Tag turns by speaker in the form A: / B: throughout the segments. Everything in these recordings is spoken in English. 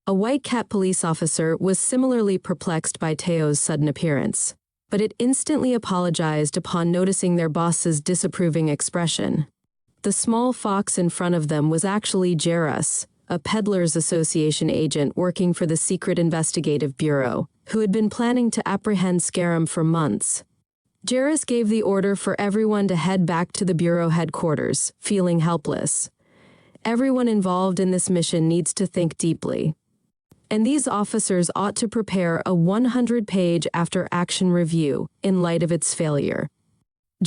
A: A white cat police officer was similarly perplexed by Teo's sudden appearance, but it instantly apologized upon noticing their boss's disapproving expression. The small fox in front of them was actually Jairus, a Peddlers Association agent working for the Secret Investigative Bureau, who had been planning to apprehend Scarum for months. Jairus gave the order for everyone to head back to the Bureau headquarters, feeling helpless. Everyone involved in this mission needs to think deeply. And these officers ought to prepare a 100-page after-action review in light of its failure.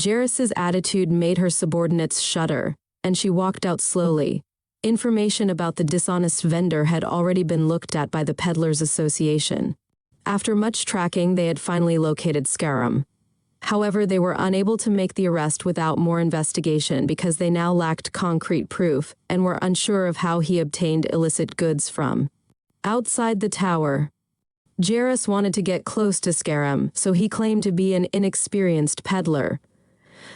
A: Jairus's attitude made her subordinates shudder, and she walked out slowly. Information about the dishonest vendor had already been looked at by the Peddlers Association. After much tracking, they had finally located Scarum. However, they were unable to make the arrest without more investigation because they now lacked concrete proof and were unsure of how he obtained illicit goods from. Outside the tower, Jairus wanted to get close to Scarum, so he claimed to be an inexperienced peddler.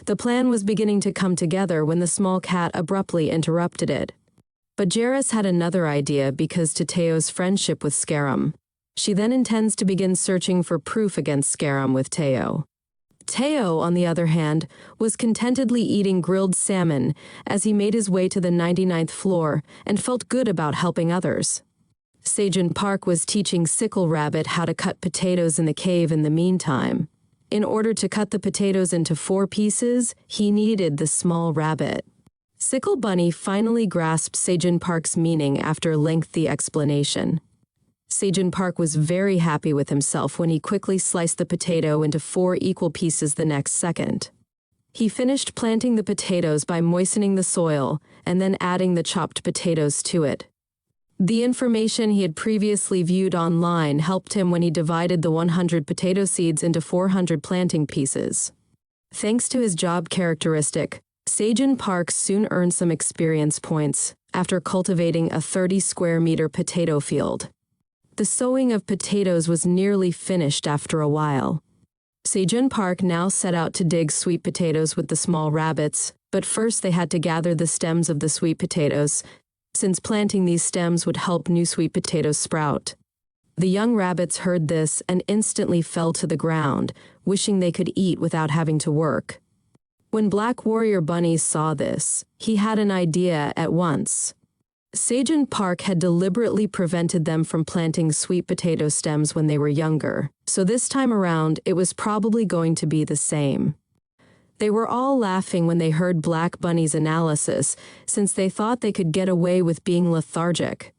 A: The plan was beginning to come together when the small cat abruptly interrupted it. But Jairus had another idea because to Teo's friendship with Scarum. She then intends to begin searching for proof against Scarum with Teo. Teo, on the other hand, was contentedly eating grilled salmon as he made his way to the 99th floor and felt good about helping others. Sejun Park was teaching Sickle Rabbit how to cut potatoes in the cave in the meantime. In order to cut the potatoes into 4 pieces, he needed the small rabbit. Sickle Bunny finally grasped Sejun Park's meaning after a lengthy explanation. Sejun Park was very happy with himself when he quickly sliced the potato into 4 equal pieces the next second. He finished planting the potatoes by moistening the soil and then adding the chopped potatoes to it. The information he had previously viewed online helped him when he divided the 100 potato seeds into 400 planting pieces. Thanks to his job characteristic, Sejun Park soon earned some experience points after cultivating a 30-square-meter potato field. The sowing of potatoes was nearly finished after a while. Sejun Park now set out to dig sweet potatoes with the small rabbits, but first they had to gather the stems of the sweet potatoes, since planting these stems would help new sweet potatoes sprout. The young rabbits heard this and instantly fell to the ground, wishing they could eat without having to work. When Black Warrior Bunny saw this, he had an idea at once. Sejun Park had deliberately prevented them from planting sweet potato stems when they were younger, so this time around it was probably going to be the same. They were all laughing when they heard Black Bunny's analysis, since they thought they could get away with being lethargic.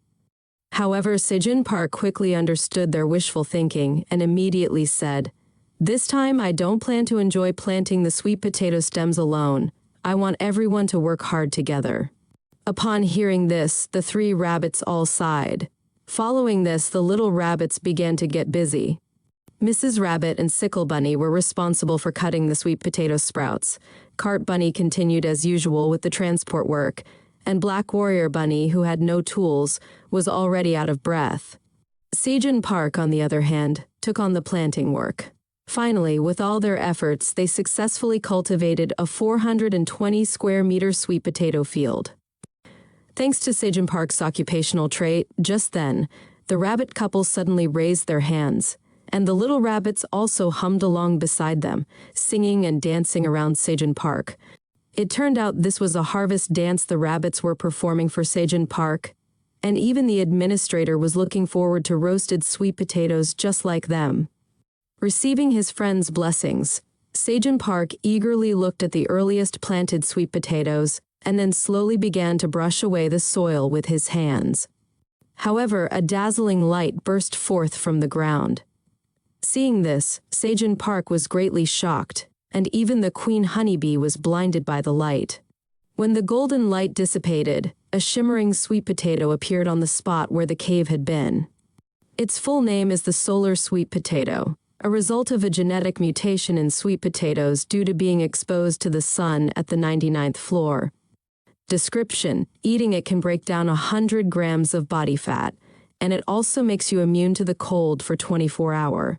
A: However, Sejun Park quickly understood their wishful thinking and immediately said, "This time I don't plan to enjoy planting the sweet potato stems alone. I want everyone to work hard together." Upon hearing this, the 3 rabbits all sighed. Following this, the little rabbits began to get busy. Mrs. Rabbit and Sickle Bunny were responsible for cutting the sweet potato sprouts. Cart Bunny continued as usual with the transport work, and Black Warrior Bunny, who had no tools, was already out of breath. Sejun Park, on the other hand, took on the planting work. Finally, with all their efforts, they successfully cultivated a 420-square-meter sweet potato field. Thanks to Sejun Park's occupational trait, just then, the rabbit couple suddenly raised their hands, and the little rabbits also hummed along beside them, singing and dancing around Sejun Park. It turned out this was a harvest dance the rabbits were performing for Sejun Park, and even the administrator was looking forward to roasted sweet potatoes just like them. Receiving his friend's blessings, Sejun Park eagerly looked at the earliest planted sweet potatoes and then slowly began to brush away the soil with his hands. However, a dazzling light burst forth from the ground. Seeing this, Sejun Park was greatly shocked, and even the queen honeybee was blinded by the light. When the golden light dissipated, a shimmering sweet potato appeared on the spot where the cave had been. Its full name is the solar sweet potato, a result of a genetic mutation in sweet potatoes due to being exposed to the sun at the 99th floor. Description: eating it can break down 100 grams of body fat, and it also makes you immune to the cold for 24 hours.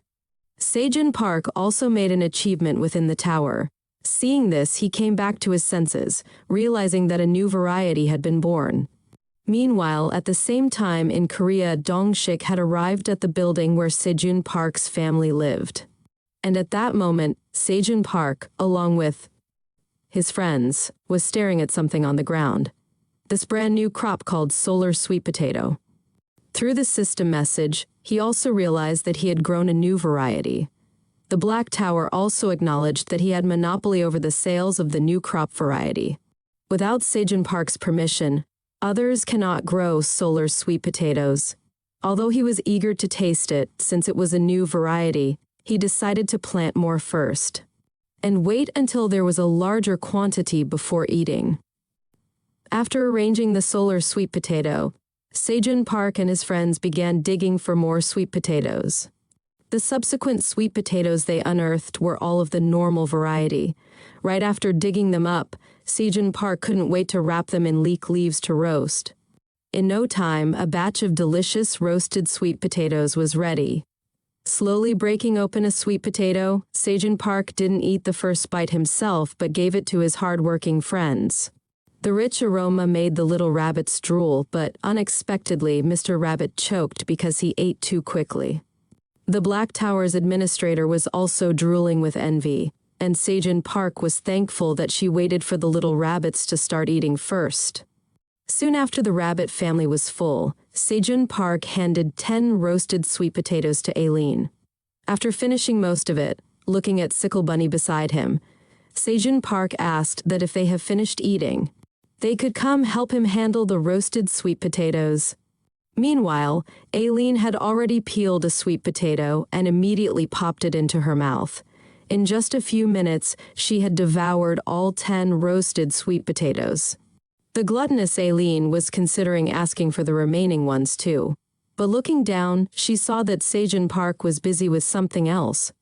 A: Sejun Park also made an achievement within the tower. Seeing this, he came back to his senses, realizing that a new variety had been born. Meanwhile, at the same time in Korea, Dong-shik had arrived at the building where Sejun Park's family lived. And at that moment, Sejun Park, along with his friends, was staring at something on the ground. This brand new crop called solar sweet potato. Through the system message, he also realized that he had grown a new variety. The Black Tower also acknowledged that he had monopoly over the sales of the new crop variety. Without Sejun Park's permission, others cannot grow solar sweet potatoes. Although he was eager to taste it, since it was a new variety, he decided to plant more first and wait until there was a larger quantity before eating. After arranging the solar sweet potato, Sejun Park and his friends began digging for more sweet potatoes. The subsequent sweet potatoes they unearthed were all of the normal variety. Right after digging them up, Sejun Park couldn't wait to wrap them in leek leaves to roast. In no time, a batch of delicious roasted sweet potatoes was ready. Slowly breaking open a sweet potato, Sejun Park didn't eat the first bite himself but gave it to his hard-working friends. The rich aroma made the little rabbits drool, but unexpectedly Mr. Rabbit choked because he ate too quickly. The Black Tower's administrator was also drooling with envy, and Sejun Park was thankful that she waited for the little rabbits to start eating first. Soon after the rabbit family was full, Sejun Park handed 10 roasted sweet potatoes to Aileen. After finishing most of it, looking at Sickle Bunny beside him, Sejun Park asked that if they have finished eating, they could come help him handle the roasted sweet potatoes. Meanwhile, Aileen had already peeled a sweet potato and immediately popped it into her mouth. In just a few minutes, she had devoured all 10 roasted sweet potatoes. The gluttonous Aileen was considering asking for the remaining ones too. But looking down, she saw that Sejun Park was busy with something else.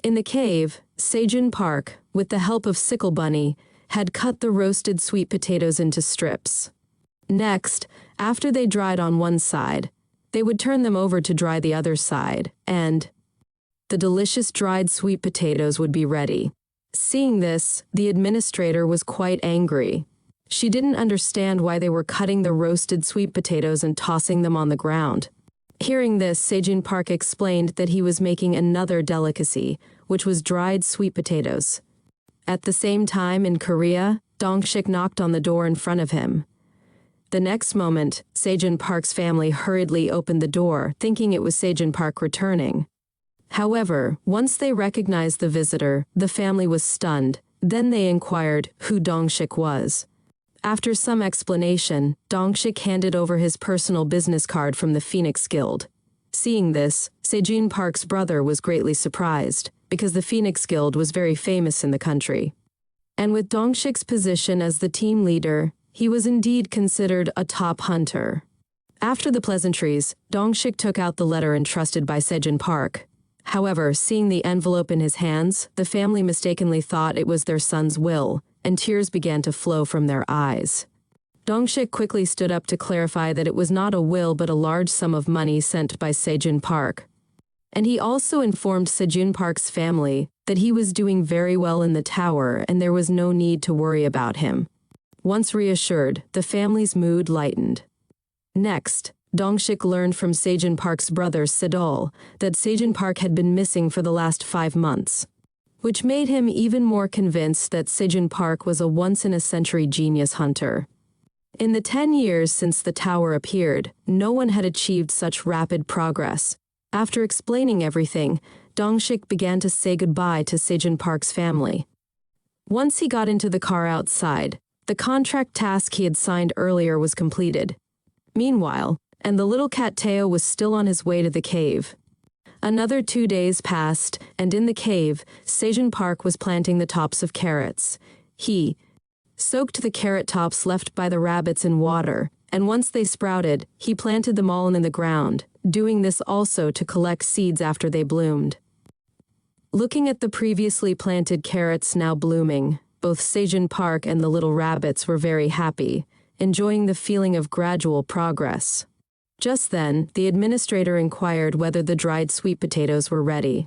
A: In the cave, Sejun Park, with the help of Sickle Bunny, had cut the roasted sweet potatoes into strips. Next, after they dried on one side, they would turn them over to dry the other side, and the delicious dried sweet potatoes would be ready. Seeing this, the administrator was quite angry. She didn't understand why they were cutting the roasted sweet potatoes and tossing them on the ground. Hearing this, Sejun Park explained that he was making another delicacy, which was dried sweet potatoes. At the same time in Korea, Dong-shik knocked on the door in front of him. The next moment, Sejun Park's family hurriedly opened the door, thinking it was Sejun Park returning. However, once they recognized the visitor, the family was stunned. Then they inquired who Dong-shik was. After some explanation, Dong-shik handed over his personal business card from the Phoenix Guild. Seeing this, Sejun Park's brother was greatly surprised, because the Phoenix Guild was very famous in the country. And with Dong-shik's position as the team leader, he was indeed considered a top hunter. After the pleasantries, Dong-shik took out the letter entrusted by Sejun Park. However, seeing the envelope in his hands, the family mistakenly thought it was their son's will, and tears began to flow from their eyes. Dong-shik quickly stood up to clarify that it was not a will but a large sum of money sent by Sejun Park. And he also informed Sejun Park's family that he was doing very well in the tower and there was no need to worry about him. Once reassured, the family's mood lightened. Next, Dong-shik learned from Sejun Park's brother Sedol that Sejun Park had been missing for the last 5 months, which made him even more convinced that Sejun Park was a once-in-a-century genius hunter. In the 10 years since the tower appeared, no one had achieved such rapid progress. After explaining everything, Dong-shik began to say goodbye to Sejun Park's family. Once he got into the car outside, the contract task he had signed earlier was completed. Meanwhile, and the little cat Teo was still on his way to the cave. Another 2 days passed, and in the cave, Sejun Park was planting the tops of carrots. He soaked the carrot tops left by the rabbits in water, and once they sprouted, he planted them all in the ground, doing this also to collect seeds after they bloomed. Looking at the previously planted carrots now blooming, both Sejun Park and the little rabbits were very happy, enjoying the feeling of gradual progress. Just then, the administrator inquired whether the dried sweet potatoes were ready.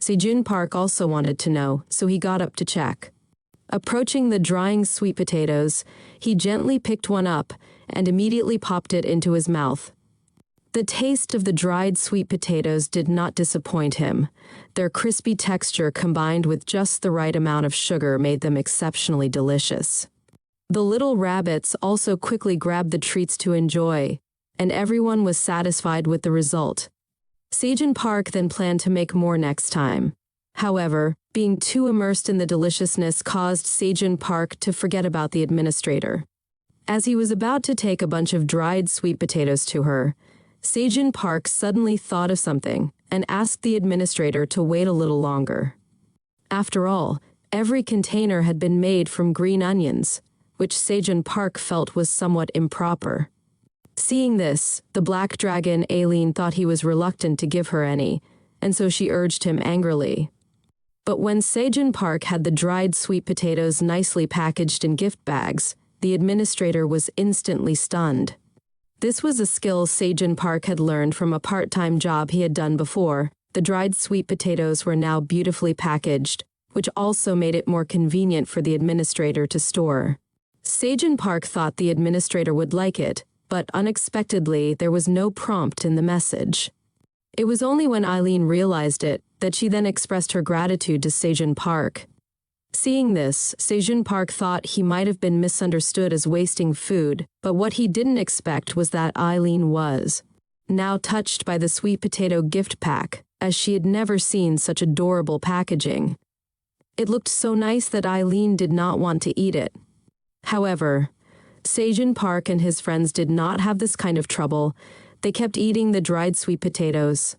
A: Sejun Park also wanted to know, so he got up to check. Approaching the drying sweet potatoes, he gently picked one up and immediately popped it into his mouth. The taste of the dried sweet potatoes did not disappoint him. Their crispy texture combined with just the right amount of sugar made them exceptionally delicious. The little rabbits also quickly grabbed the treats to enjoy, and everyone was satisfied with the result. Sejin Park then planned to make more next time. However, being too immersed in the deliciousness caused Sejin Park to forget about the administrator. As he was about to take a bunch of dried sweet potatoes to her, Sejin Park suddenly thought of something and asked the administrator to wait a little longer. After all, every container had been made from green onions, which Sejin Park felt was somewhat improper. Seeing this, the black dragon Aileen thought he was reluctant to give her any, and so she urged him angrily. But when Sejin Park had the dried sweet potatoes nicely packaged in gift bags, the administrator was instantly stunned. This was a skill Sejin Park had learned from a part-time job he had done before. The dried sweet potatoes were now beautifully packaged, which also made it more convenient for the administrator to store. Sejin Park thought the administrator would like it, but unexpectedly there was no prompt in the message. It was only when Aileen realized it that she then expressed her gratitude to Sejin Park. Seeing this, Sejin Park thought he might have been misunderstood as wasting food, but what he didn't expect was that Aileen was now touched by the sweet potato gift pack, as she had never seen such adorable packaging. It looked so nice that Aileen did not want to eat it. However, Sejin Park and his friends did not have this kind of trouble. They kept eating the dried sweet potatoes.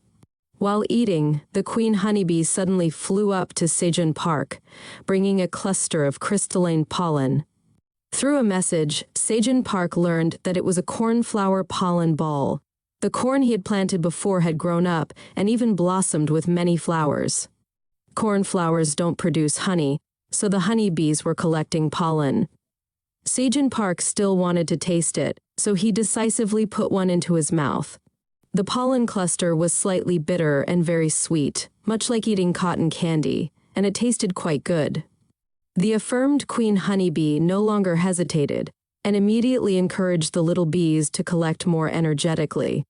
A: While eating, the queen honeybee suddenly flew up to Sejin Park, bringing a cluster of crystalline pollen. Through a message, Sejin Park learned that it was a cornflower pollen ball. The corn he had planted before had grown up and even blossomed with many flowers. Cornflowers don't produce honey, so the honeybees were collecting pollen. Sejin Park still wanted to taste it, so he decisively put one into his mouth. The pollen cluster was slightly bitter and very sweet, much like eating cotton candy, and it tasted quite good. The affirmed queen honeybee no longer hesitated, and immediately encouraged the little bees to collect more energetically.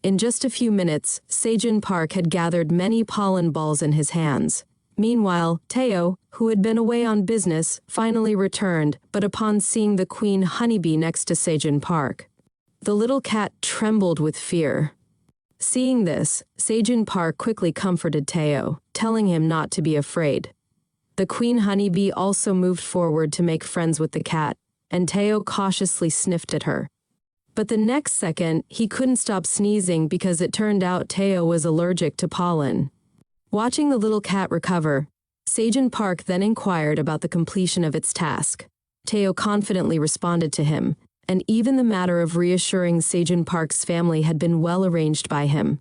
A: In just a few minutes, Sejin Park had gathered many pollen balls in his hands. Meanwhile, Teo, who had been away on business, finally returned, but upon seeing the queen honeybee next to Sejin Park, the little cat trembled with fear. Seeing this, Sejin Park quickly comforted Teo, telling him not to be afraid. The queen honeybee also moved forward to make friends with the cat, and Teo cautiously sniffed at her. But the next second, he couldn't stop sneezing because it turned out Teo was allergic to pollen. Watching the little cat recover, Sejin Park then inquired about the completion of its task. Teo confidently responded to him, and even the matter of reassuring Sejin Park's family had been well arranged by him.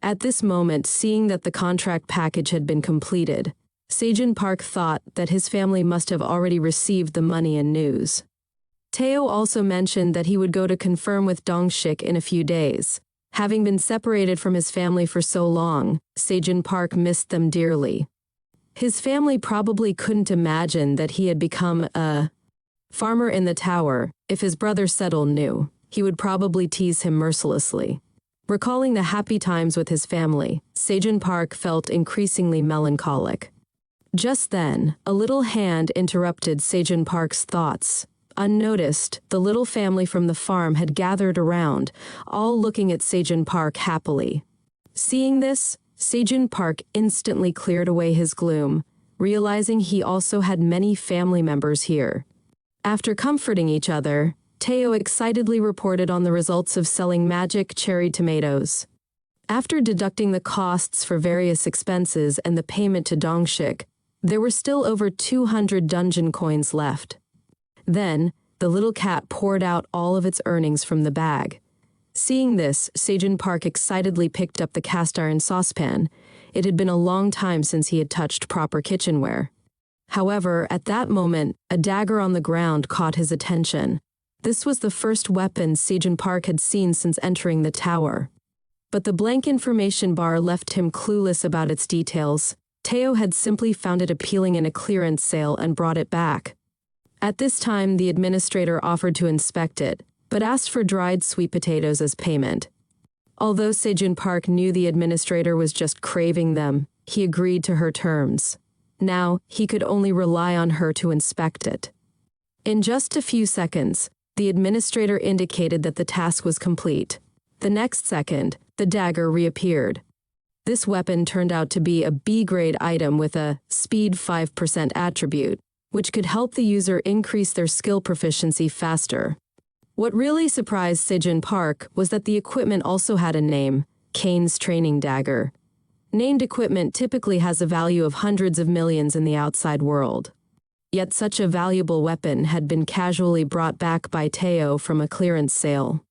A: At this moment, seeing that the contract package had been completed, Sejin Park thought that his family must have already received the money and news. Teo also mentioned that he would go to confirm with Dongshik in a few days. Having been separated from his family for so long, Sejin Park missed them dearly. His family probably couldn't imagine that he had become a farmer in the tower. If his brother Settle knew, he would probably tease him mercilessly. Recalling the happy times with his family, Sejin Park felt increasingly melancholic. Just then, a little hand interrupted Sejin Park's thoughts. Unnoticed, the little family from the farm had gathered around, all looking at Sejin Park happily. Seeing this, Sejin Park instantly cleared away his gloom, realizing he also had many family members here. After comforting each other, Teo excitedly reported on the results of selling magic cherry tomatoes. After deducting the costs for various expenses and the payment to Dongshik, there were still over 200 dungeon coins left. Then, the little cat poured out all of its earnings from the bag. Seeing this, Sejin Park excitedly picked up the cast iron saucepan. It had been a long time since he had touched proper kitchenware. However, at that moment, a dagger on the ground caught his attention. This was the first weapon Sejin Park had seen since entering the tower. But the blank information bar left him clueless about its details. Teo had simply found it appealing in a clearance sale and brought it back. At this time, the administrator offered to inspect it, but asked for dried sweet potatoes as payment. Although Sejun Park knew the administrator was just craving them, he agreed to her terms. Now, he could only rely on her to inspect it. In just a few seconds, the administrator indicated that the task was complete. The next second, the dagger reappeared. This weapon turned out to be a B-grade item with a speed 5% attribute, which could help the user increase their skill proficiency faster. What really surprised Sejun Park was that the equipment also had a name, Kane's Training Dagger. Named equipment typically has a value of hundreds of millions in the outside world. Yet such a valuable weapon had been casually brought back by Teo from a clearance sale.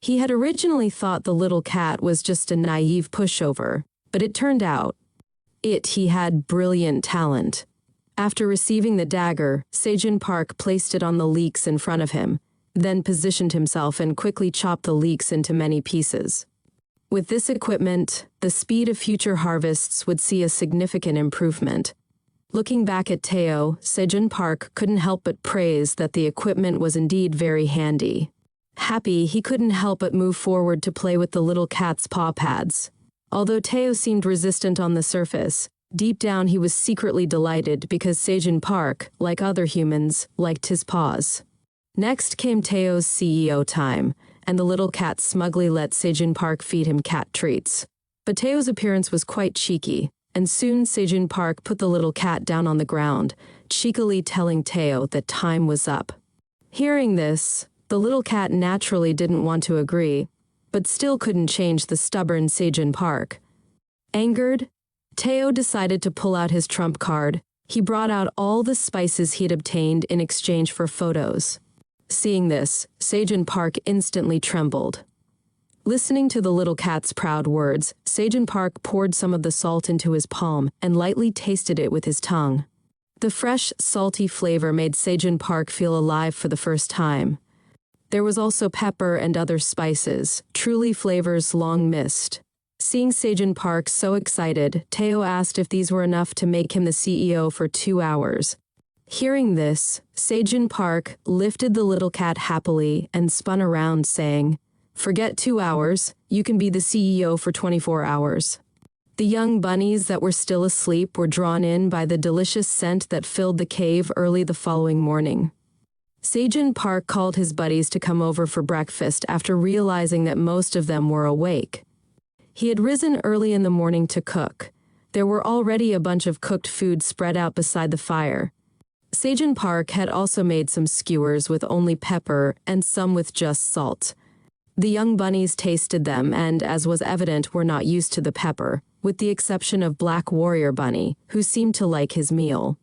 A: He had originally thought the little cat was just a naive pushover, but it turned out he had brilliant talent. After receiving the dagger, Sejun Park placed it on the leeks in front of him, then positioned himself and quickly chopped the leeks into many pieces. With this equipment, the speed of future harvests would see a significant improvement. Looking back at Teo, Sejun Park couldn't help but praise that the equipment was indeed very handy. Happy, he couldn't help but move forward to play with the little cat's paw pads. Although Teo seemed resistant on the surface, deep down he was secretly delighted because Sejun Park, like other humans, liked his paws. Next came Teo's CEO time, and the little cat smugly let Sejun Park feed him cat treats. But Teo's appearance was quite cheeky, and soon Sejun Park put the little cat down on the ground, cheekily telling Teo that time was up. Hearing this, the little cat naturally didn't want to agree, but still couldn't change the stubborn Sejun Park. Angered, Teo decided to pull out his trump card. He brought out all the spices he'd obtained in exchange for photos. Seeing this, Sejun Park instantly trembled. Listening to the little cat's proud words, Sejun Park poured some of the salt into his palm and lightly tasted it with his tongue. The fresh, salty flavor made Sejun Park feel alive for the first time. There was also pepper and other spices, truly flavors long missed. Seeing Sejun Park so excited, Teo asked if these were enough to make him the CEO for 2 hours. Hearing this, Sejun Park lifted the little cat happily and spun around, saying, "Forget 2 hours, you can be the CEO for 24 hours. The young bunnies that were still asleep were drawn in by the delicious scent that filled the cave early the following morning. Sejun Park called his buddies to come over for breakfast after realizing that most of them were awake. He had risen early in the morning to cook. There were already a bunch of cooked food spread out beside the fire. Sejun Park had also made some skewers with only pepper and some with just salt. The young bunnies tasted them and, as was evident, were not used to the pepper, with the exception of Black Warrior Bunny, who seemed to like his meal.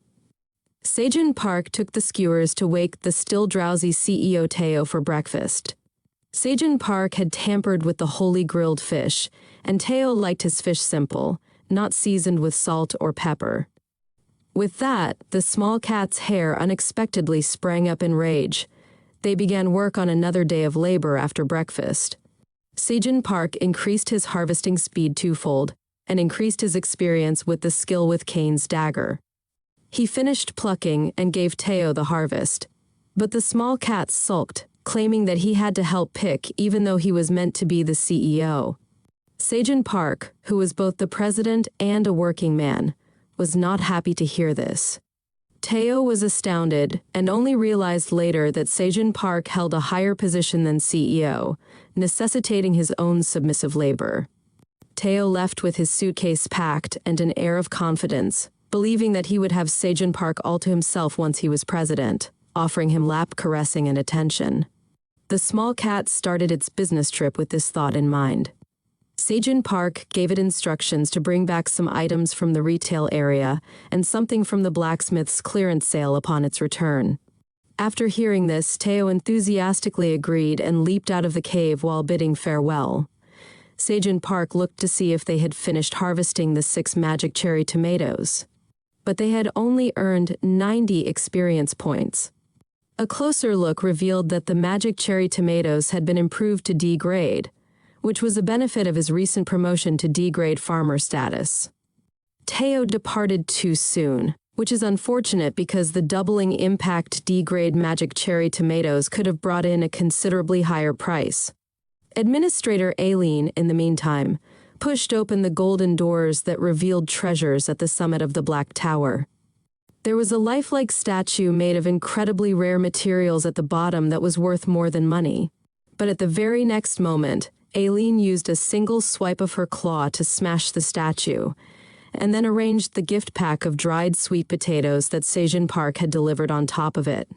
A: Sejun Park took the skewers to wake the still drowsy CEO Teo for breakfast. Sejun Park had tampered with the holy grilled fish, and Teo liked his fish simple, not seasoned with salt or pepper. With that, the small cat's hair unexpectedly sprang up in rage. They began work on another day of labor after breakfast. Sejun Park increased his harvesting speed twofold and increased his experience with the skill with Kane's dagger. He finished plucking and gave Teo the harvest, but the small cat sulked, claiming that he had to help pick even though he was meant to be the CEO. Sejun Park, who was both the president and a working man, was not happy to hear this. Teo was astounded and only realized later that Sejun Park held a higher position than CEO, necessitating his own submissive labor. Teo left with his suitcase packed and an air of confidence, believing that he would have Sejun Park all to himself once he was president, offering him lap caressing and attention. The small cat started its business trip with this thought in mind. Sejun Park gave it instructions to bring back some items from the retail area and something from the blacksmith's clearance sale upon its return. After hearing this, Teo enthusiastically agreed and leaped out of the cave while bidding farewell. Sejun Park looked to see if they had finished harvesting the 6 magic cherry tomatoes. But they had only earned 90 experience points. A closer look revealed that the magic cherry tomatoes had been improved to D grade, which was a benefit of his recent promotion to D-grade farmer status. Teo departed too soon. which is unfortunate because the doubling impact D-grade magic cherry tomatoes could have brought in a considerably higher price. Administrator Aileen, in the meantime, pushed open the golden doors that revealed treasures at the summit of the Black Tower. There was a lifelike statue made of incredibly rare materials at the bottom that was worth more than money. But at the very next moment, Aileen used a single swipe of her claw to smash the statue, and then arranged the gift pack of dried sweet potatoes that Sejin Park had delivered on top of it.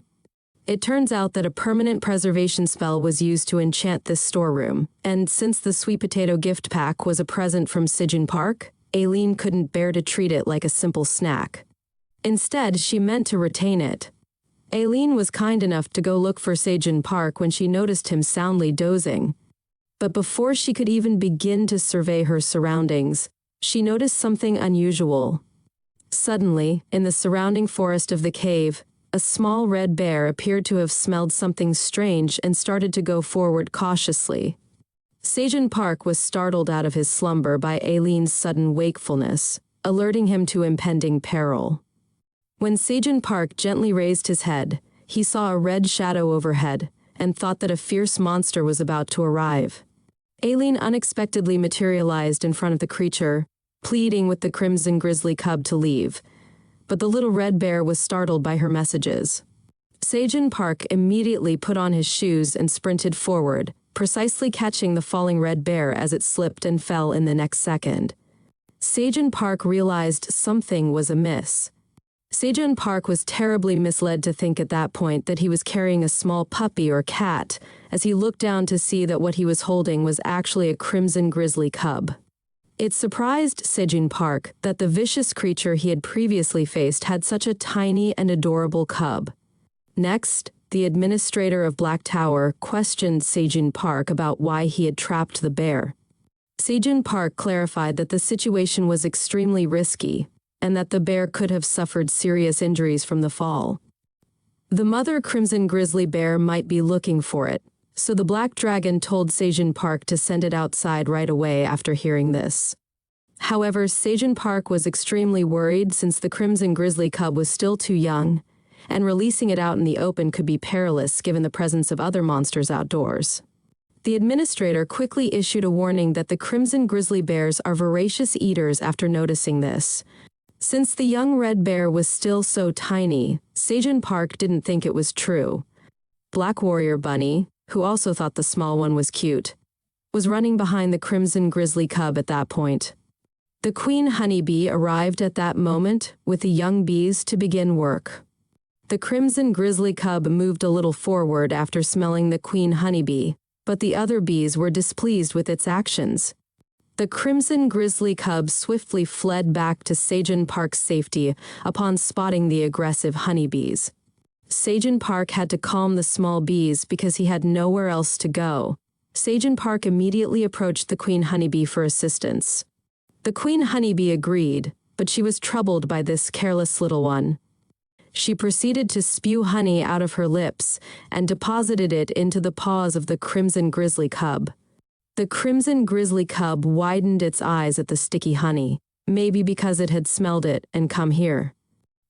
A: It turns out that a permanent preservation spell was used to enchant this storeroom, and since the sweet potato gift pack was a present from Sejin Park, Aileen couldn't bear to treat it like a simple snack. Instead, she meant to retain it. Aileen was kind enough to go look for Sejin Park when she noticed him soundly dozing. But before she could even begin to survey her surroundings, she noticed something unusual. Suddenly, in the surrounding forest of the cave, a small red bear appeared to have smelled something strange and started to go forward cautiously. Sejin Park was startled out of his slumber by Aileen's sudden wakefulness, alerting him to impending peril. When Sejin Park gently raised his head, he saw a red shadow overhead and thought that a fierce monster was about to arrive. Aileen unexpectedly materialized in front of the creature, pleading with the crimson grizzly cub to leave, but the little red bear was startled by her messages. Sejin Park immediately put on his shoes and sprinted forward, precisely catching the falling red bear as it slipped and fell in the next second. Sejin Park realized something was amiss. Sejin Park was terribly misled to think at that point that he was carrying a small puppy or cat, as he looked down to see that what he was holding was actually a crimson grizzly cub. It surprised Sejin Park that the vicious creature he had previously faced had such a tiny and adorable cub. Next, the administrator of Black Tower questioned Sejin Park about why he had trapped the bear. Sejin Park clarified that the situation was extremely risky, and that the bear could have suffered serious injuries from the fall. The mother crimson grizzly bear might be looking for it, so the black dragon told Sejin Park to send it outside right away after hearing this. However, Sejin Park was extremely worried since the crimson grizzly cub was still too young, and releasing it out in the open could be perilous given the presence of other monsters outdoors. The administrator quickly issued a warning that the crimson grizzly bears are voracious eaters after noticing this. Since the young red bear was still so tiny, Sejin Park didn't think it was true. Black Warrior Bunny, who also thought the small one was cute, was running behind the crimson grizzly cub at that point. The queen honeybee arrived at that moment with the young bees to begin work. The crimson grizzly cub moved a little forward after smelling the queen honeybee, but the other bees were displeased with its actions. The crimson grizzly cub swiftly fled back to Sejin Park's safety upon spotting the aggressive honeybees. Sejin Park had to calm the small bees because he had nowhere else to go. Sejin Park immediately approached the queen honeybee for assistance. The queen honeybee agreed, but she was troubled by this careless little one. She proceeded to spew honey out of her lips and deposited it into the paws of the crimson grizzly cub. The crimson grizzly cub widened its eyes at the sticky honey, maybe because it had smelled it and come here.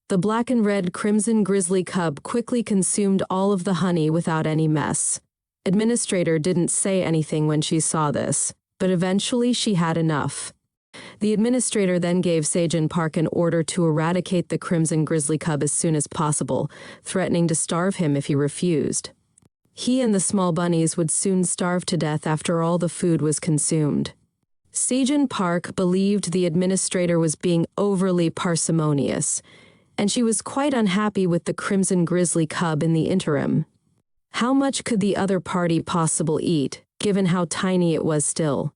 A: The black and red crimson grizzly cub quickly consumed all of the honey without any mess. Administrator didn't say anything when she saw this, but eventually she had enough. The administrator then gave Sejin Park an order to eradicate the crimson grizzly cub as soon as possible, threatening to starve him if he refused. He and the small bunnies would soon starve to death after all the food was consumed. Sejin Park believed the administrator was being overly parsimonious, and she was quite unhappy with the crimson grizzly cub in the interim. How much could the other party possibly eat, given how tiny it was still?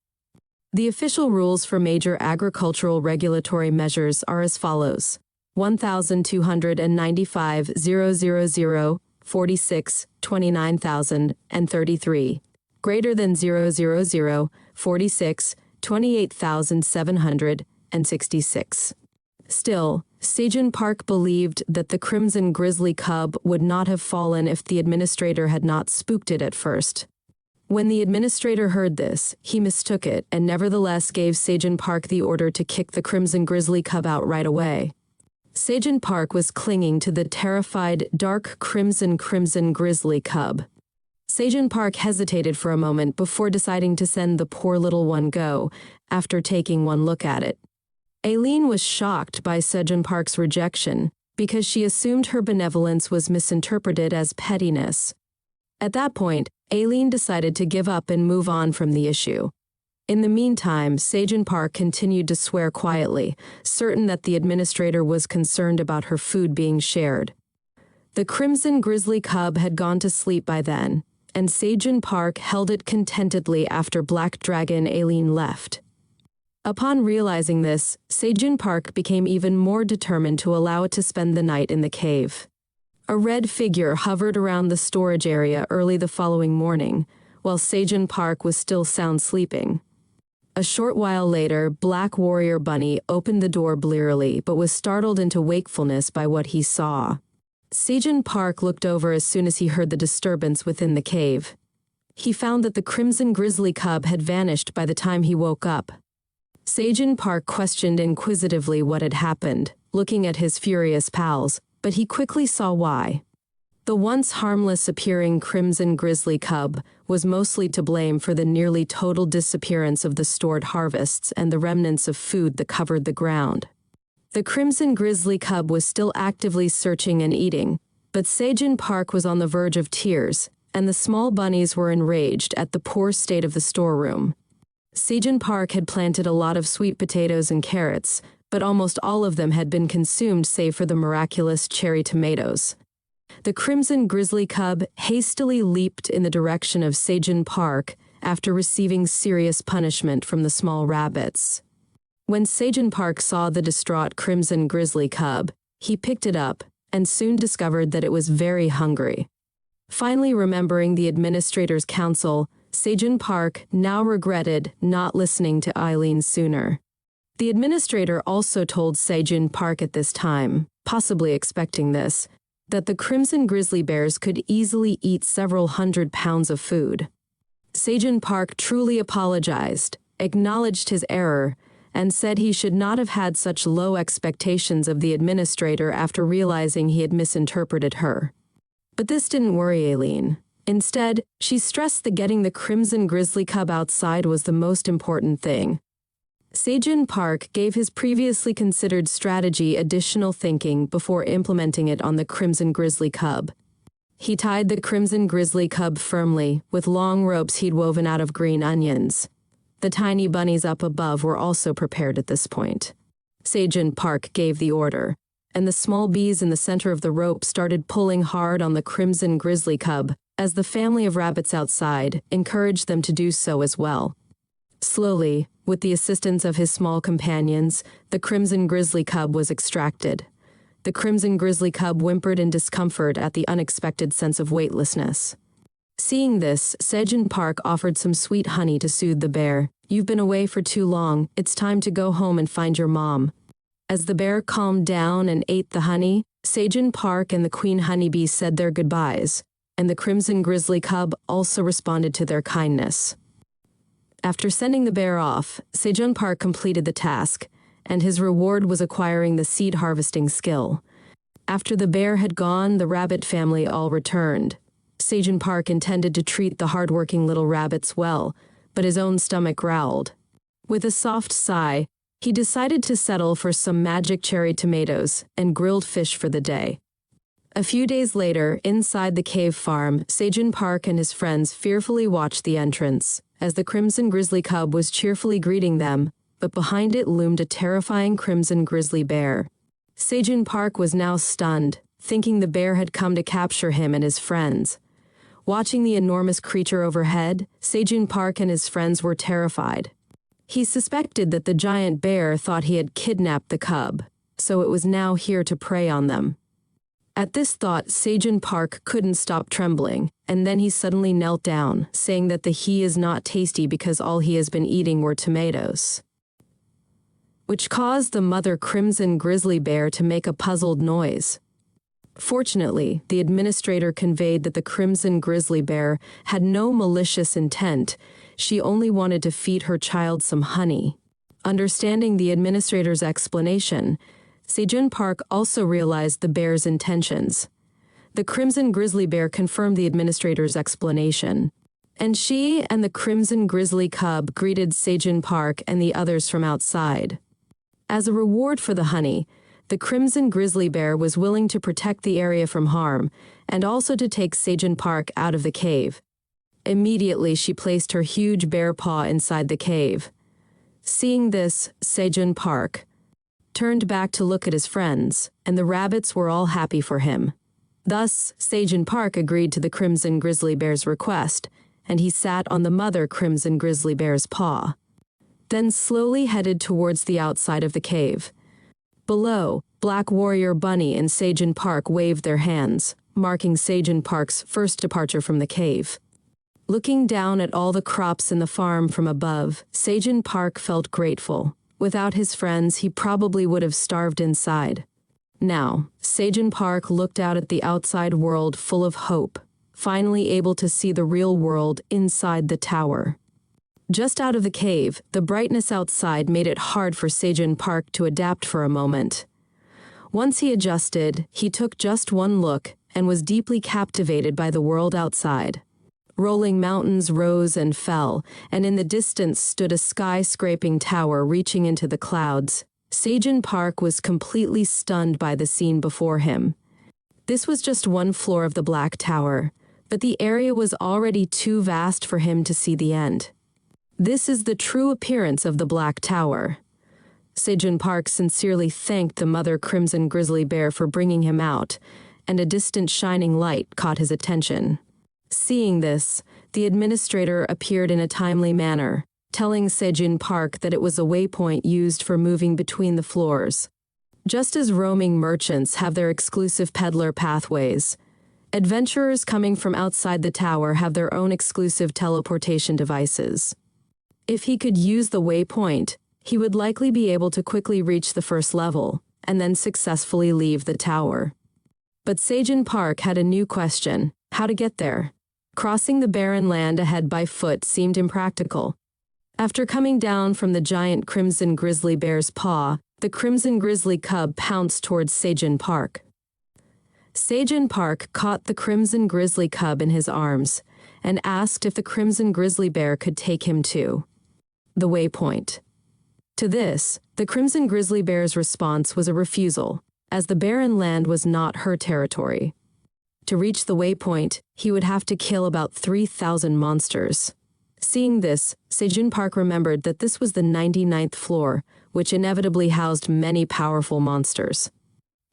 A: The official rules for major agricultural regulatory measures are as follows: 1,295,000, 46, 29,033. Greater than 000, 46, 28,766. Still, Sejin Park believed that the crimson grizzly cub would not have fallen if the administrator had not spooked it at first. When the administrator heard this, he mistook it and nevertheless gave Sejin Park the order to kick the crimson grizzly cub out right away. Sejin Park was clinging to the terrified, dark crimson grizzly cub. Sejin Park hesitated for a moment before deciding to send the poor little one go, after taking one look at it. Aileen was shocked by Sejin Park's rejection, because she assumed her benevolence was misinterpreted as pettiness. At that point, Aileen decided to give up and move on from the issue. In the meantime, Sejin Park continued to swear quietly, certain that the administrator was concerned about her food being shared. The crimson grizzly cub had gone to sleep by then, and Sejin Park held it contentedly after Black Dragon Aileen left. Upon realizing this, Sejin Park became even more determined to allow it to spend the night in the cave. A red figure hovered around the storage area early the following morning, while Sejin Park was still sound sleeping. A short while later, Black Warrior Bunny opened the door blearily but was startled into wakefulness by what he saw. Sejin Park looked over as soon as he heard the disturbance within the cave. He found that the crimson grizzly cub had vanished by the time he woke up. Sejin Park questioned inquisitively what had happened, looking at his furious pals, but he quickly saw why. The once harmless-appearing crimson grizzly cub was mostly to blame for the nearly total disappearance of the stored harvests and the remnants of food that covered the ground. The crimson grizzly cub was still actively searching and eating, but Sejin Park was on the verge of tears, and the small bunnies were enraged at the poor state of the storeroom. Sejin Park had planted a lot of sweet potatoes and carrots, but almost all of them had been consumed save for the miraculous cherry tomatoes. The crimson grizzly cub hastily leaped in the direction of Sejin Park after receiving serious punishment from the small rabbits. When Sejin Park saw the distraught crimson grizzly cub, he picked it up and soon discovered that it was very hungry. Finally remembering the administrator's counsel, Sejin Park now regretted not listening to Aileen sooner. The administrator also told Sejin Park at this time, possibly expecting this, that the crimson grizzly bears could easily eat several 100 pounds of food. Sejin Park truly apologized, acknowledged his error, and said he should not have had such low expectations of the administrator after realizing he had misinterpreted her. But this didn't worry Aileen. Instead, she stressed that getting the crimson grizzly cub outside was the most important thing. Sejin Park gave his previously considered strategy additional thinking before implementing it on the crimson grizzly cub. He tied the crimson grizzly cub firmly with long ropes he'd woven out of green onions. The tiny bunnies up above were also prepared at this point. Sejin Park gave the order, and the small bees in the center of the rope started pulling hard on the crimson grizzly cub as the family of rabbits outside encouraged them to do so as well. Slowly, with the assistance of his small companions, the crimson grizzly cub was extracted. The crimson grizzly cub whimpered in discomfort at the unexpected sense of weightlessness. Seeing this, Sejin Park offered some sweet honey to soothe the bear. "You've been away for too long. It's time to go home and find your mom." As the bear calmed down and ate the honey, Sejin Park and the queen honeybee said their goodbyes, and the crimson grizzly cub also responded to their kindness. After sending the bear off, Sejin Park completed the task, and his reward was acquiring the seed harvesting skill. After the bear had gone, the rabbit family all returned. Sejin Park intended to treat the hardworking little rabbits well, but his own stomach growled. With a soft sigh, he decided to settle for some magic cherry tomatoes and grilled fish for the day. A few days later, inside the cave farm, Sejin Park and his friends fearfully watched the entrance, as the crimson grizzly cub was cheerfully greeting them, but behind it loomed a terrifying crimson grizzly bear. Sejin Park was now stunned, thinking the bear had come to capture him and his friends. Watching the enormous creature overhead, Sejin Park and his friends were terrified. He suspected that the giant bear thought he had kidnapped the cub, so it was now here to prey on them. At this thought, Sejin Park couldn't stop trembling, and then he suddenly knelt down, saying that the he is not tasty because all he has been eating were tomatoes, which caused the mother crimson grizzly bear to make a puzzled noise. Fortunately, the administrator conveyed that the crimson grizzly bear had no malicious intent. She only wanted to feed her child some honey. Understanding the administrator's explanation, Sejun Park also realized the bear's intentions. The crimson grizzly bear confirmed the administrator's explanation, and she and the crimson grizzly cub greeted Sejun Park and the others from outside. As a reward for the honey, the crimson grizzly bear was willing to protect the area from harm and also to take Sejun Park out of the cave. Immediately, she placed her huge bear paw inside the cave. Seeing this, Sejun Park turned back to look at his friends, and the rabbits were all happy for him. Thus, Sejun Park agreed to the crimson grizzly bear's request, and he sat on the mother crimson grizzly bear's paw, then slowly headed towards the outside of the cave. Below, Black Warrior Bunny and Sejun Park waved their hands, marking Sejun Park's first departure from the cave. Looking down at all the crops in the farm from above, Sejun Park felt grateful. Without his friends, he probably would have starved inside. Now, Sejun Park looked out at the outside world full of hope, finally able to see the real world inside the tower. Just out of the cave, the brightness outside made it hard for Sejun Park to adapt for a moment. Once he adjusted, he took just one look and was deeply captivated by the world outside. Rolling mountains rose and fell, and in the distance stood a skyscraping tower reaching into the clouds. Sejun Park was completely stunned by the scene before him. This was just one floor of the Black Tower, but the area was already too vast for him to see the end. This is the true appearance of the Black Tower. Sejun Park sincerely thanked the mother crimson grizzly bear for bringing him out, and a distant shining light caught his attention. Seeing this, the administrator appeared in a timely manner, telling Sejun Park that it was a waypoint used for moving between the floors. Just as roaming merchants have their exclusive peddler pathways, adventurers coming from outside the tower have their own exclusive teleportation devices. If he could use the waypoint, he would likely be able to quickly reach the first level, and then successfully leave the tower. But Sejun Park had a new question: how to get there? Crossing the barren land ahead by foot seemed impractical. After coming down from the giant crimson grizzly bear's paw, the crimson grizzly cub pounced towards Sejun Park. Sejun Park caught the crimson grizzly cub in his arms and asked if the crimson grizzly bear could take him to the waypoint. To this, the crimson grizzly bear's response was a refusal, as the barren land was not her territory. To reach the waypoint, he would have to kill about 3,000 monsters. Seeing this, Sejun Park remembered that this was the 99th floor, which inevitably housed many powerful monsters.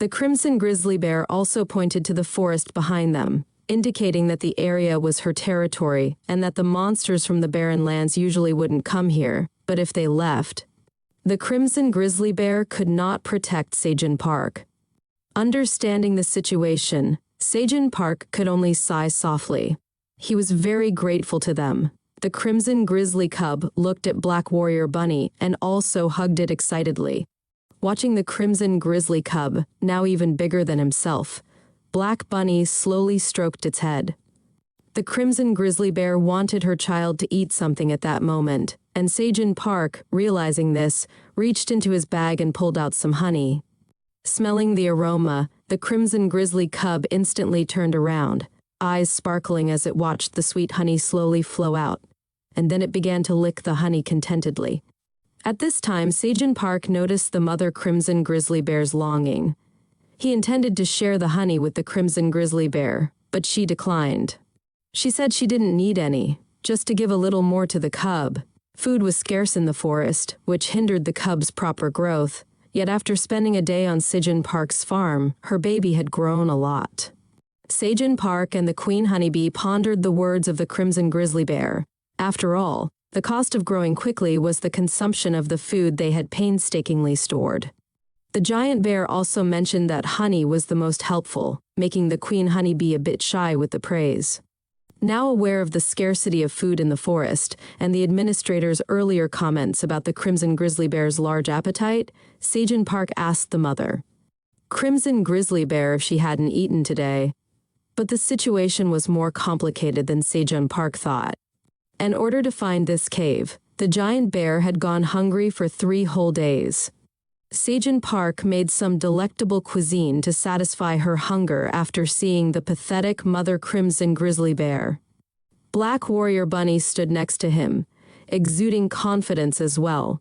A: The crimson grizzly bear also pointed to the forest behind them, indicating that the area was her territory and that the monsters from the barren lands usually wouldn't come here, but if they left, the crimson grizzly bear could not protect Sejun Park. Understanding the situation, Sejun Park could only sigh softly. He was very grateful to them. The crimson grizzly cub looked at Black Warrior Bunny and also hugged it excitedly. Watching the crimson grizzly cub, now even bigger than himself, Black Bunny slowly stroked its head. The crimson grizzly bear wanted her child to eat something at that moment, and Sejun Park, realizing this, reached into his bag and pulled out some honey. Smelling the aroma, the crimson grizzly cub instantly turned around, eyes sparkling as it watched the sweet honey slowly flow out, and then it began to lick the honey contentedly. At this time, Sejun Park noticed the mother crimson grizzly bear's longing. He intended to share the honey with the crimson grizzly bear, but she declined. She said she didn't need any, just to give a little more to the cub. Food was scarce in the forest, which hindered the cub's proper growth. Yet after spending a day on Sejun Park's farm, her baby had grown a lot. Sejun Park and the queen honeybee pondered the words of the crimson grizzly bear. After all, the cost of growing quickly was the consumption of the food they had painstakingly stored. The giant bear also mentioned that honey was the most helpful, making the queen honeybee a bit shy with the praise. Now aware of the scarcity of food in the forest and the administrator's earlier comments about the crimson grizzly bear's large appetite, Sejun Park asked the mother, Crimson grizzly bear, if she hadn't eaten today. But the situation was more complicated than Sejun Park thought. In order to find this cave, the giant bear had gone hungry for 3 whole days. Sejin Park made some delectable cuisine to satisfy her hunger after seeing the pathetic Mother Crimson Grizzly Bear. Black Warrior Bunny stood next to him, exuding confidence as well.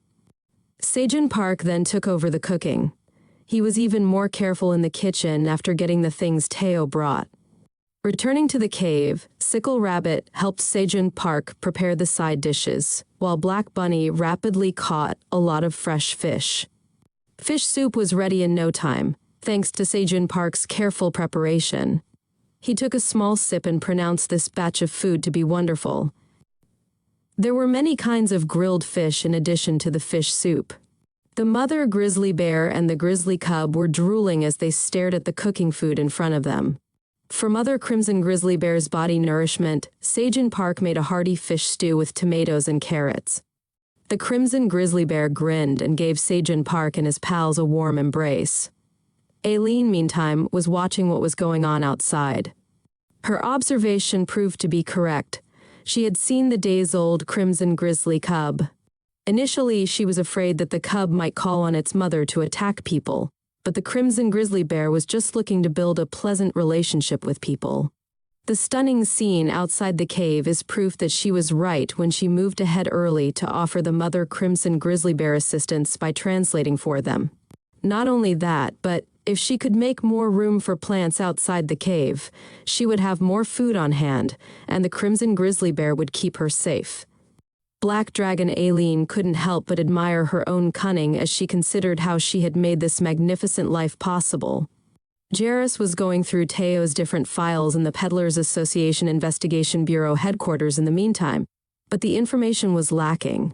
A: Sejin Park then took over the cooking. He was even more careful in the kitchen after getting the things Teo brought. Returning to the cave, Sickle Rabbit helped Sejin Park prepare the side dishes, while Black Bunny rapidly caught a lot of fresh fish. Fish soup was ready in no time, thanks to Sejin Park's careful preparation. He took a small sip and pronounced this batch of food to be wonderful. There were many kinds of grilled fish in addition to the fish soup. The mother grizzly bear and the grizzly cub were drooling as they stared at the cooking food in front of them. For Mother Crimson Grizzly Bear's body nourishment, Sejin Park made a hearty fish stew with tomatoes and carrots. The Crimson Grizzly Bear grinned and gave Sejin Park and his pals a warm embrace. Aileen, meantime, was watching what was going on outside. Her observation proved to be correct. She had seen the days-old Crimson Grizzly cub. Initially, she was afraid that the cub might call on its mother to attack people, but the Crimson Grizzly Bear was just looking to build a pleasant relationship with people. The stunning scene outside the cave is proof that she was right when she moved ahead early to offer the Mother Crimson Grizzly Bear assistance by translating for them. Not only that, but if she could make more room for plants outside the cave, she would have more food on hand, and the Crimson Grizzly Bear would keep her safe. Black Dragon Aileen couldn't help but admire her own cunning as she considered how she had made this magnificent life possible. Jairus was going through Teo's different files in the Peddlers Association Investigation Bureau headquarters in the meantime, but the information was lacking.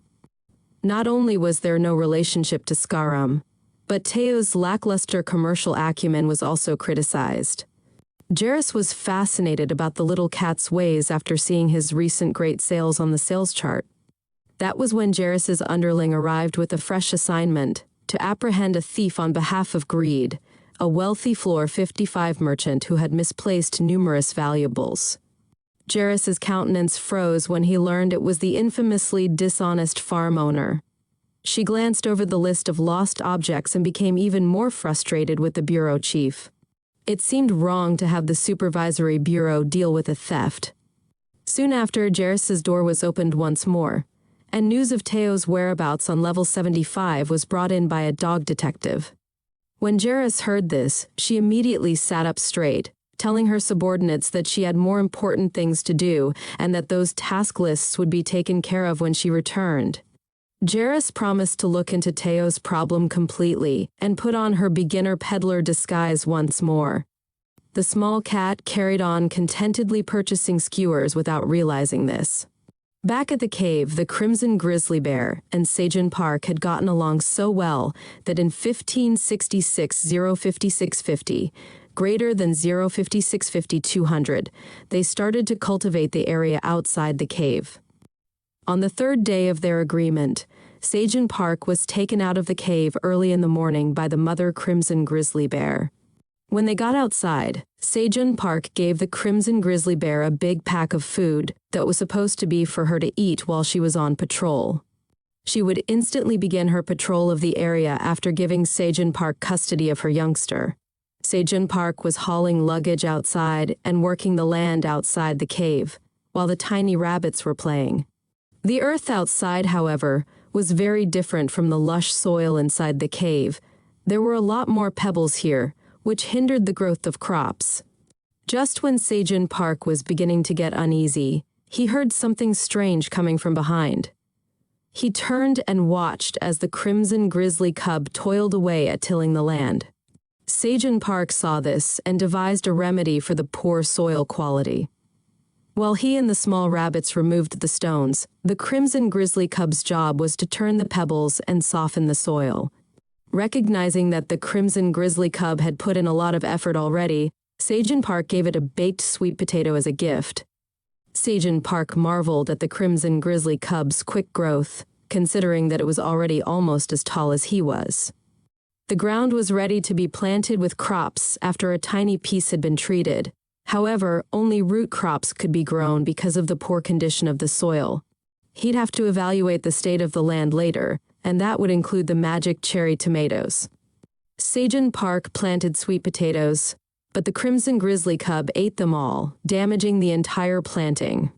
A: Not only was there no relationship to Skarum, but Teo's lackluster commercial acumen was also criticized. Jairus was fascinated about the little cat's ways after seeing his recent great sales on the sales chart. That was when Jairus's underling arrived with a fresh assignment to apprehend a thief on behalf of Greed, a wealthy Floor 55 merchant who had misplaced numerous valuables. Jairus's countenance froze when he learned it was the infamously dishonest farm owner. She glanced over the list of lost objects and became even more frustrated with the bureau chief. It seemed wrong to have the supervisory bureau deal with a theft. Soon after, Jairus's door was opened once more, and news of Teo's whereabouts on level 75 was brought in by a dog detective. When Jairus heard this, she immediately sat up straight, telling her subordinates that she had more important things to do and that those task lists would be taken care of when she returned. Jairus promised to look into Teo's problem completely and put on her beginner peddler disguise once more. The small cat carried on contentedly purchasing skewers without realizing this. Back at the cave, the Crimson Grizzly Bear and Sejin Park had gotten along so well that in 1566-05650, greater than 05650-200, they started to cultivate the area outside the cave. On the third day of their agreement, Sejin Park was taken out of the cave early in the morning by the Mother Crimson Grizzly Bear. When they got outside, Sejin Park gave the Crimson Grizzly Bear a big pack of food that was supposed to be for her to eat while she was on patrol. She would instantly begin her patrol of the area after giving Sejin Park custody of her youngster. Sejin Park was hauling luggage outside and working the land outside the cave, while the tiny rabbits were playing. The earth outside, however, was very different from the lush soil inside the cave. There were a lot more pebbles here, which hindered the growth of crops. Just when Sejin Park was beginning to get uneasy, he heard something strange coming from behind. He turned and watched as the Crimson Grizzly Cub toiled away at tilling the land. Sejin Park saw this and devised a remedy for the poor soil quality. While he and the small rabbits removed the stones, the Crimson Grizzly Cub's job was to turn the pebbles and soften the soil. Recognizing that the Crimson Grizzly Cub had put in a lot of effort already, Sejin Park gave it a baked sweet potato as a gift. Sejin Park marveled at the Crimson Grizzly Cub's quick growth, considering that it was already almost as tall as he was. The ground was ready to be planted with crops after a tiny piece had been treated. However, only root crops could be grown because of the poor condition of the soil. He'd have to evaluate the state of the land later, and that would include the magic cherry tomatoes. Sejin Park planted sweet potatoes, but the crimson grizzly cub ate them all, damaging the entire planting.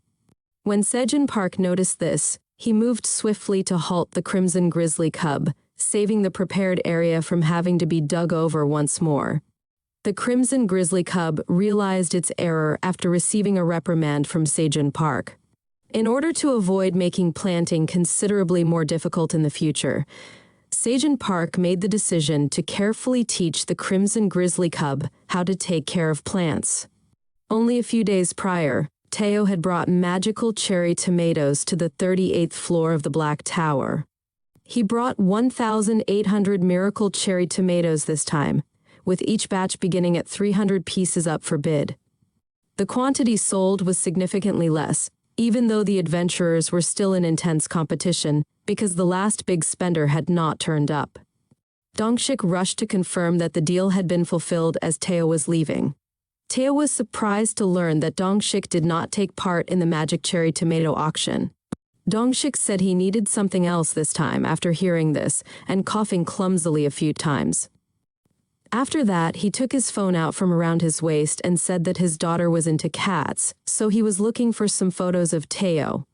A: When Sejin Park noticed this, he moved swiftly to halt the crimson grizzly cub, saving the prepared area from having to be dug over once more. The crimson grizzly cub realized its error after receiving a reprimand from Sejin Park. In order to avoid making planting considerably more difficult in the future, Sejin Park made the decision to carefully teach the crimson grizzly cub how to take care of plants. Only a few days prior, Teo had brought magical cherry tomatoes to the 38th floor of the Black Tower. He brought 1,800 miracle cherry tomatoes this time, with each batch beginning at 300 pieces up for bid. The quantity sold was significantly less, even though the adventurers were still in intense competition, because the last big spender had not turned up. Dongshik rushed to confirm that the deal had been fulfilled as Teo was leaving. Teo was surprised to learn that Dongshik did not take part in the magic cherry tomato auction. Dongshik said he needed something else this time after hearing this and coughing clumsily a few times. After that, he took his phone out from around his waist and said that his daughter was into cats, so he was looking for some photos of Teo.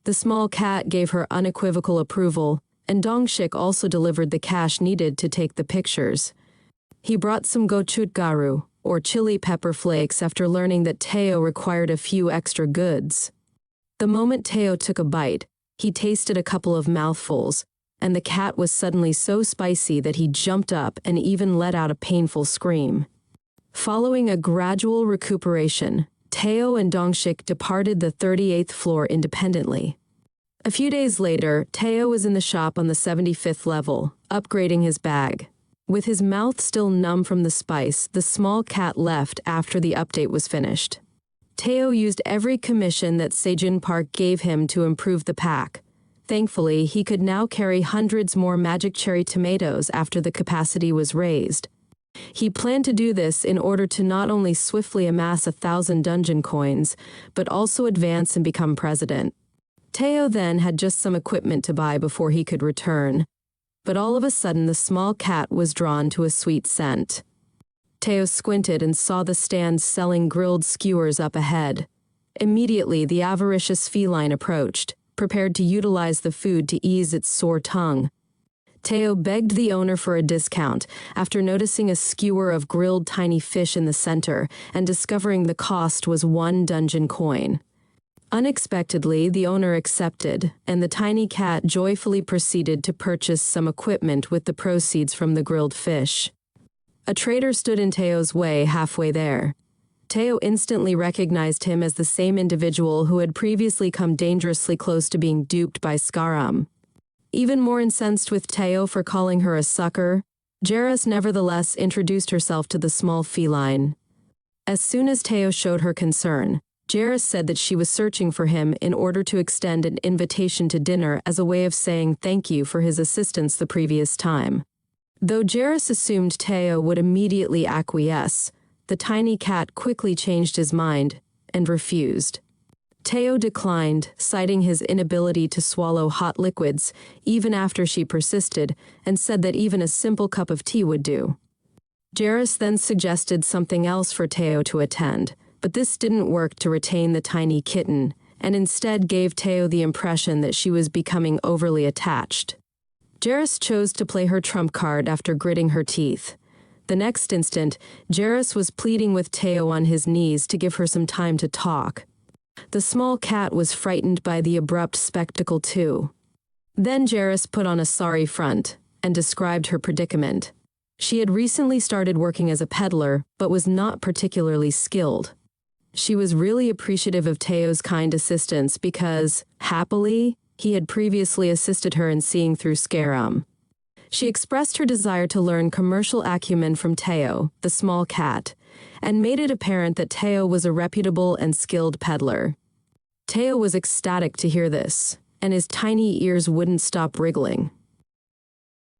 A: The small cat gave her unequivocal approval, and Dongshik also delivered the cash needed to take the pictures. He brought some gochutgaru, or chili pepper flakes, after learning that Teo required a few extra goods. The moment Teo took a bite, he tasted a couple of mouthfuls, and the cat was suddenly so spicy that he jumped up and even let out a painful scream. Following a gradual recuperation, Teo and Dongshik departed the 38th floor independently. A few days later, Teo was in the shop on the 75th level, upgrading his bag. With his mouth still numb from the spice, the small cat left after the update was finished. Teo used every commission that Sejin Park gave him to improve the pack. Thankfully, he could now carry hundreds more magic cherry tomatoes after the capacity was raised. He planned to do this in order to not only swiftly amass 1,000 dungeon coins, but also advance and become president. Teo then had just some equipment to buy before he could return. But all of a sudden the small cat was drawn to a sweet scent. Teo squinted and saw the stand selling grilled skewers up ahead. Immediately the avaricious feline approached, prepared to utilize the food to ease its sore tongue. Teo begged the owner for a discount after noticing a skewer of grilled tiny fish in the center and discovering the cost was 1 dungeon coin. Unexpectedly, the owner accepted, and the tiny cat joyfully proceeded to purchase some equipment with the proceeds from the grilled fish. A trader stood in Teo's way halfway there. Teo instantly recognized him as the same individual who had previously come dangerously close to being duped by Skaram. Even more incensed with Teo for calling her a sucker, Jairus nevertheless introduced herself to the small feline. As soon as Teo showed her concern, Jairus said that she was searching for him in order to extend an invitation to dinner as a way of saying thank you for his assistance the previous time. Though Jairus assumed Teo would immediately acquiesce, the tiny cat quickly changed his mind and refused. Teo declined, citing his inability to swallow hot liquids, even after she persisted, and said that even a simple cup of tea would do. Jairus then suggested something else for Teo to attend, but this didn't work to retain the tiny kitten, and instead gave Teo the impression that she was becoming overly attached. Jairus chose to play her trump card after gritting her teeth. The next instant, Jairus was pleading with Teo on his knees to give her some time to talk. The small cat was frightened by the abrupt spectacle too. Then Jairus put on a sorry front and described her predicament. She had recently started working as a peddler, but was not particularly skilled. She was really appreciative of Teo's kind assistance because, happily, he had previously assisted her in seeing through Skaram. She expressed her desire to learn commercial acumen from Teo, the small cat, and made it apparent that Teo was a reputable and skilled peddler. Teo was ecstatic to hear this, and his tiny ears wouldn't stop wriggling.